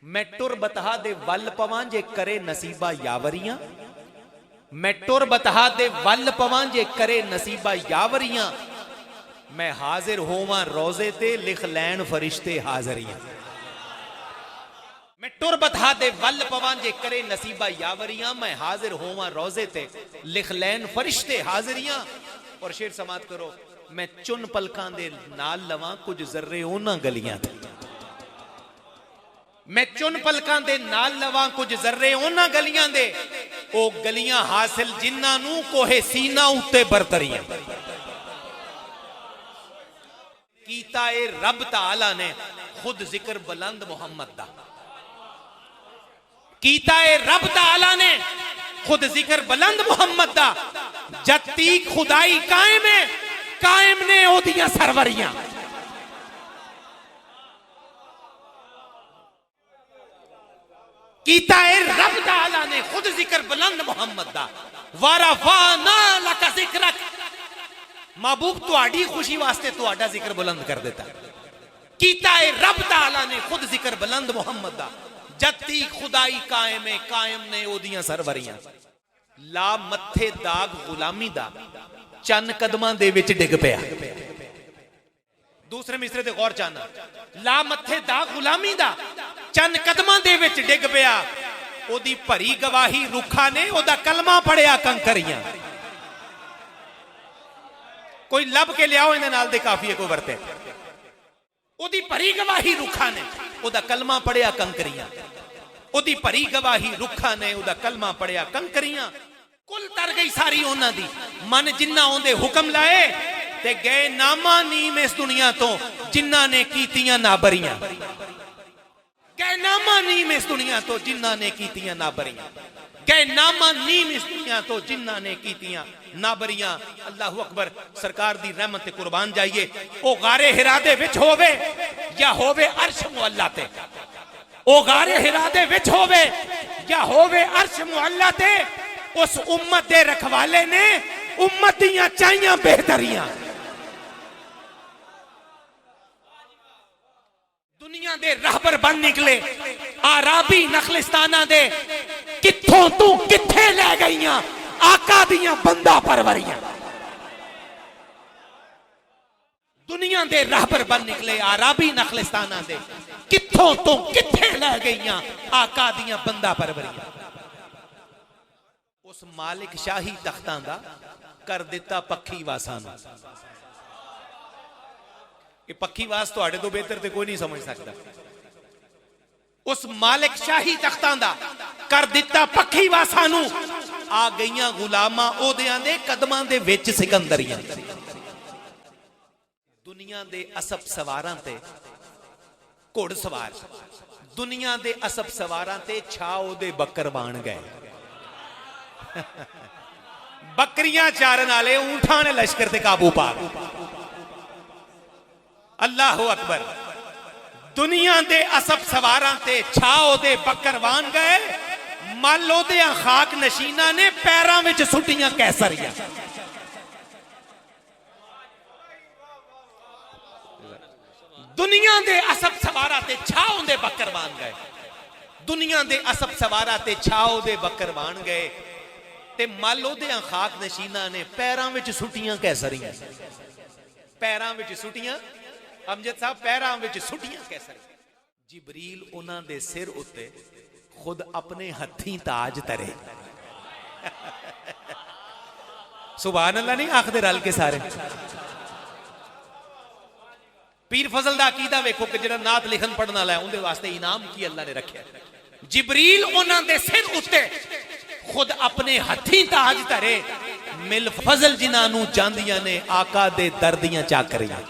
मैं टुर बतहा दे वल पवां जे करे नसीबा यावरियां, मैं टुर बतहा दे वल पवां जे करे नसीबा यावरियां, मैं हाजिर होवां रोजे ते लिख लैन फरिश्ते हाजरियां। मैं टुर बतहा दे वल पवां जे करे नसीबा यावरियां, मैं हाजिर होवां रोजे ते लिख लैन फरिश्ते हाजरियां। और शेर समात करो, मैं चुन पलकां दे नाल लवां कुछ जर्रे उन्हां गलियां ते, मैं चुन पलकां दे नाल लवां कुछ जर्रे उन्हां गलियां दे, ओ गलियां हासिल जिन्हां नूं कोहे सीना उत्ते बरतरियां। कीता ए रब ताला ने खुद जिक्र बुलंद मोहम्मद दा, कीता ए रब ताला ने खुद जिक्र बुलंद मोहम्मद दा, जत्ती खुदाई कायम है कायम ने ओदियां सरवरियां। कीता है रब ताला ने खुद जिक्र बुलंद मोहम्मद दा, वरफाना लका जिक्रक, महबूब तुहाडी खुशी वास्ते तुहाडा जिक्र बुलंद कर देता। कीता है रब ताला ने खुद जिक्र बुलंद मोहम्मद दा, जत्ती खुदाई कायम है कायम ने ओदियां सरवरियां। ला मथे दाग गुलामी दा, चन कदमां दे विच डिग पिया। दूसरे मिसरे ते गौर चाहना, ला मथे दाग गुलामी दा, चन कदमां दे विच डिग पिया, ओदी भरी गवाही रुखा ने ओदा कलमा पढ़िया कंकरियां। कोई लब के लियाओ इन्हें नाल दे काफी है कोई वरते। ओदी भरी गवाही रुखा ने ओदा कलमा पढ़िया कंकरियां, ओदी भरी गवाही रुखा ने ओदा कलमा पढ़िया कंकरियां। कुल तर गई सारी उन्हां दी, मन जिन्ना ओंदे हुक्म लाए ते गए नामा नीम इस दुनिया तो जिन्ना ने कीतियां नाबरियां। गए नामा नीम इस दुनिया तो जिन्ना ने कीतियां नाबरियां, गए नामा नीम इस दुनिया तो जिन्ना ने कीतियां नाबरियां। अल्लाहु अकबर, सरकार दी रहमत ते कुर्बान जाइए। ओ गारे हिरा दे विच होवे या होवे अर्श मुअल्ला ते, ओ गारे हिरा दे विच होवे या होवे अर्श मुअल्ला ते, उस उम्मत दे रखवाले ने उम्मत दियां चाहियां बेहतरियां। दुनिया दे रहबर बन निकले आराबी नखलिस्ताना दे, कित्थों तू कित्थे ले गईयां आका दियां बंदा परवरियां। दुनिया दे रहबर बन निकले आराबी नखलिस्ताना दे, कित्थों तू कित्थे ले गईयां आका दियां बंदा परवरियां। उस मालिक शाही तख्तां दा कर दिता पक्खी वासां नूं। ये पक्खी वास तुहाडे तो बेहतर ते कोई नहीं समझ सकता। उस मालिक शाही तख्तां दा कर दिता पक्खी वासां नूं, आ गईयां गुलामां ओदियां दे कदमां दे विच सिकंदरियां। दुनिया दे असब सवारां ते घुड़ सवार, दुनिया दे असब सवारां ते छाओ दे बकर बन गए। बकरियां चारन वाले ऊंठां ने लश्कर ते काबू पा। अल्लाहु अकबर, दुनिया दे असब सवारां ते छाओ दे बकर बन गए, मल ओदियां खाक नशीना ने पैरां विच सुटियां कैसरियां। दुनिया दे असब सवारां ते छाओ दे बकर बन गए, दुनिया दे असब सवारां ते छाओ दे बकर बन गए, ते मल ओदियां खाक नशीना ने पैरां विच सुटियां कैसरियां। पैरां विच सुटियां, अमजद साहब पैरां विच सुटियां कैसरियां। जिबरील उन्हां दे सिर उत्ते खुद अपने हथीं ताज तरे। सुभान अल्लाह नहीं आखदे रल के सारे। पीर फजल दा अकीदा वेखो कि जिहड़ा नात लिखन पढ़न वाला है उहदे वास्ते इनाम की अल्लाह ने रखिया। जिबरील उन्हां दे सिर उत्ते खुद अपने हथीं ताज तरे, मिल फजल जिन्हां नूं जांदियां ने आका दे दर दियां चाकरियां।